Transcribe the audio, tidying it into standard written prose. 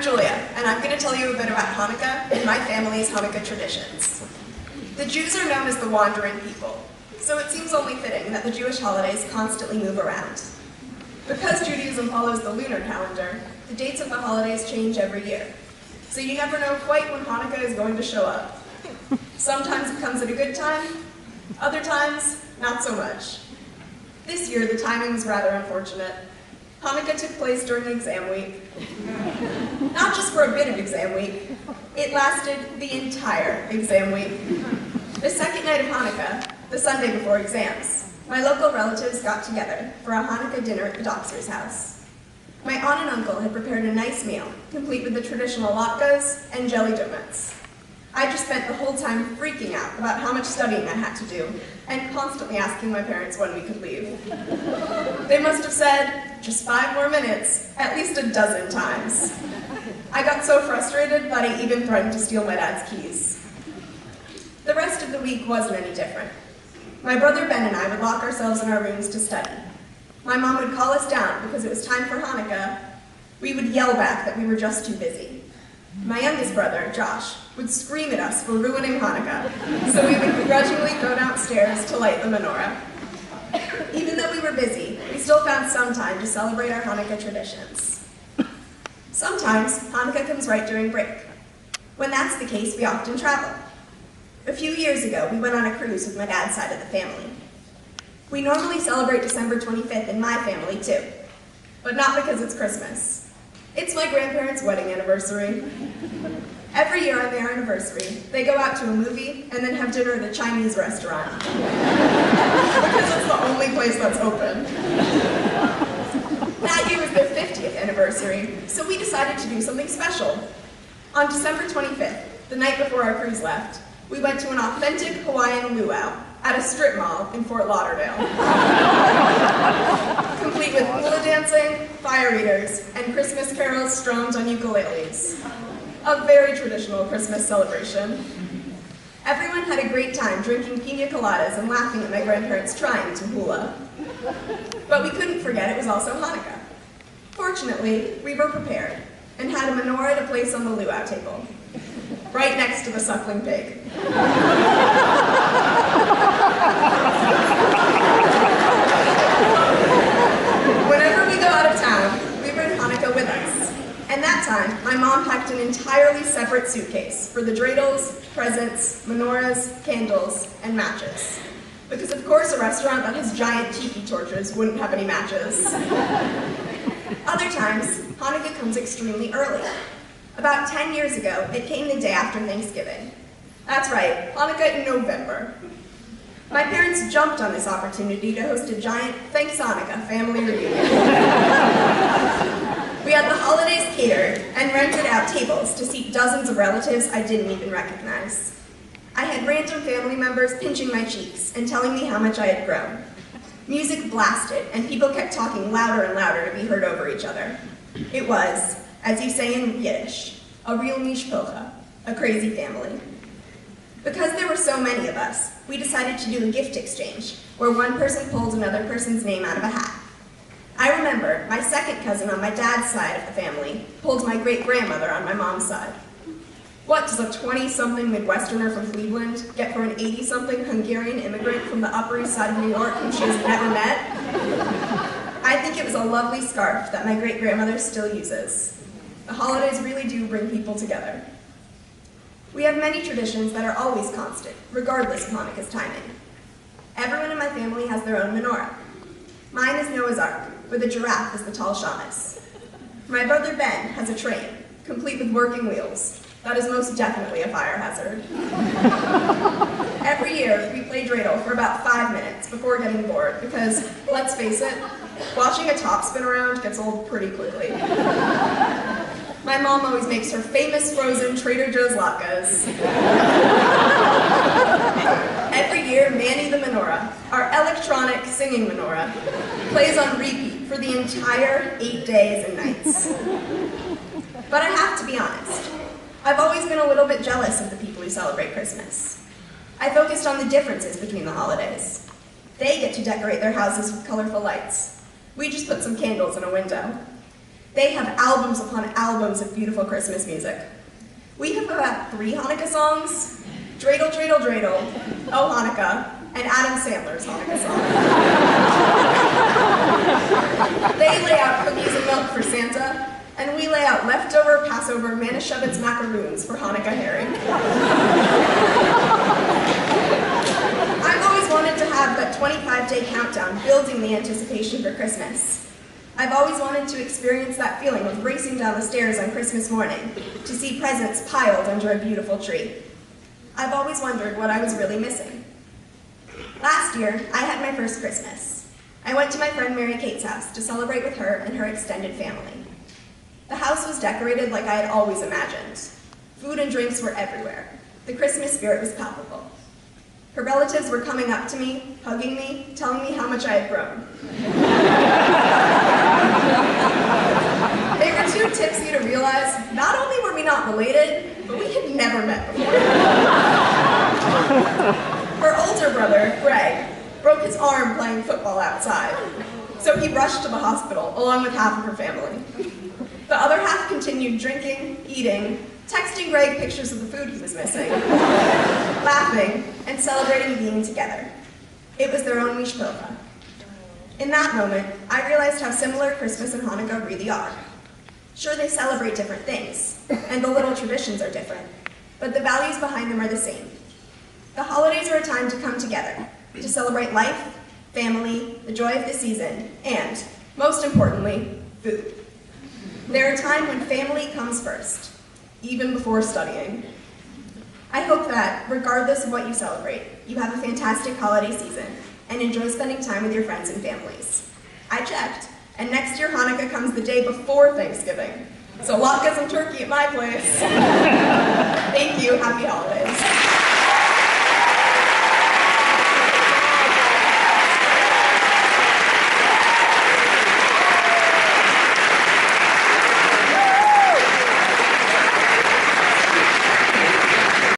I'm Julia, and I'm going to tell you a bit about Hanukkah and my family's Hanukkah traditions. The Jews are known as the wandering people, so it seems only fitting that the Jewish holidays constantly move around. Because Judaism follows the lunar calendar, the dates of the holidays change every year, so you never know quite when Hanukkah is going to show up. Sometimes it comes at a good time, other times, not so much. This year, the timing was rather unfortunate. Hanukkah took place during exam week. Not just for a bit of exam week, it lasted the entire exam week. The second night of Hanukkah, the Sunday before exams, my local relatives got together for a Hanukkah dinner at the Doxer's house. My aunt and uncle had prepared a nice meal, complete with the traditional latkes and jelly donuts. I just spent the whole time freaking out about how much studying I had to do, and constantly asking my parents when we could leave. They must have said, just 5 more minutes, at least a dozen times. I got so frustrated that I even threatened to steal my dad's keys. The rest of the week wasn't any different. My brother Ben and I would lock ourselves in our rooms to study. My mom would call us down because it was time for Hanukkah. We would yell back that we were just too busy. My youngest brother, Josh, would scream at us for ruining Hanukkah, so we would begrudgingly go downstairs to light the menorah. Even though we were busy, we still found some time to celebrate our Hanukkah traditions. Sometimes, Hanukkah comes right during break. When that's the case, we often travel. A few years ago, we went on a cruise with my dad's side of the family. We normally celebrate December 25th in my family, too, but not because it's Christmas. It's my grandparents' wedding anniversary. Every year on their anniversary, they go out to a movie and then have dinner at a Chinese restaurant. Because it's the only place that's open. That year was their 50th anniversary, so we decided to do something special. On December 25th, the night before our cruise left, we went to an authentic Hawaiian luau at a strip mall in Fort Lauderdale. Complete with hula dancing, fire eaters, and Christmas carols stroned on ukuleles. A very traditional Christmas celebration. Everyone had a great time drinking pina coladas and laughing at my grandparents trying to hula. But we couldn't forget it was also Hanukkah. Fortunately, we were prepared and had a menorah to place on the luau table, right next to the suckling pig. Whenever we go out of town, we bring Hanukkah with us. And that time, my mom packed an entirely separate suitcase for the dreidels, presents, menorahs, candles, and matches. Because of course a restaurant that has giant tiki torches wouldn't have any matches. Other times, Hanukkah comes extremely early. About 10 years ago, it came the day after Thanksgiving. That's right, Hanukkah in November. My parents jumped on this opportunity to host a giant Thanks Hanukkah family reunion. We had the holidays catered and rented out tables to seat dozens of relatives I didn't even recognize. I had random family members pinching my cheeks and telling me how much I had grown. Music blasted, and people kept talking louder and louder to be heard over each other. It was, as you say in Yiddish, a real mishpocha, a crazy family. Because there were so many of us, we decided to do a gift exchange, where one person pulled another person's name out of a hat. I remember my second cousin on my dad's side of the family pulled my great-grandmother on my mom's side. What does a 20-something Midwesterner from Cleveland get for an 80-something Hungarian immigrant from the Upper East Side of New York whom she has never met? I think it was a lovely scarf that my great-grandmother still uses. The holidays really do bring people together. We have many traditions that are always constant, regardless of Hanukkah's timing. Everyone in my family has their own menorah. Mine is Noah's Ark, with a giraffe as the tall shamus. My brother Ben has a train, complete with working wheels. That is most definitely a fire hazard. Every year, we play dreidel for about 5 minutes before getting bored, because, let's face it, watching a top spin around gets old pretty quickly. My mom always makes her famous frozen Trader Joe's latkes. Every year, Manny the Menorah, our electronic singing menorah, plays on repeat for the entire 8 days and nights. But I have to be honest, I've always been a little bit jealous of the people who celebrate Christmas. I focused on the differences between the holidays. They get to decorate their houses with colorful lights. We just put some candles in a window. They have albums upon albums of beautiful Christmas music. We have about 3 Hanukkah songs: Dreidel, Dreidel, Dreidel, Oh Hanukkah, and Adam Sandler's Hanukkah song. They lay out cookies and milk for Santa, and we lay out leftover Passover Manischewitz macaroons for Hanukkah herring. I've always wanted to have that 25-day countdown building the anticipation for Christmas. I've always wanted to experience that feeling of racing down the stairs on Christmas morning to see presents piled under a beautiful tree. I've always wondered what I was really missing. Last year, I had my first Christmas. I went to my friend Mary Kate's house to celebrate with her and her extended family. The house was decorated like I had always imagined. Food and drinks were everywhere. The Christmas spirit was palpable. Her relatives were coming up to me, hugging me, telling me how much I had grown. They were 2 tips for you to realize not only were we not related, but we had never met before. Her older brother, Greg, broke his arm playing football outside, so he rushed to the hospital along with half of her family. The other half continued drinking, eating, texting Greg pictures of the food he was missing, laughing, and celebrating being together. It was their own mishpilcha. In that moment, I realized how similar Christmas and Hanukkah really are. Sure, they celebrate different things, and the little traditions are different, but the values behind them are the same. The holidays are a time to come together, to celebrate life, family, the joy of the season, and, most importantly, food. They're a time when family comes first, even before studying. I hope that, regardless of what you celebrate, you have a fantastic holiday season and enjoy spending time with your friends and families. I checked, and next year Hanukkah comes the day before Thanksgiving, so latkes and turkey at my place. Thank you, happy holidays.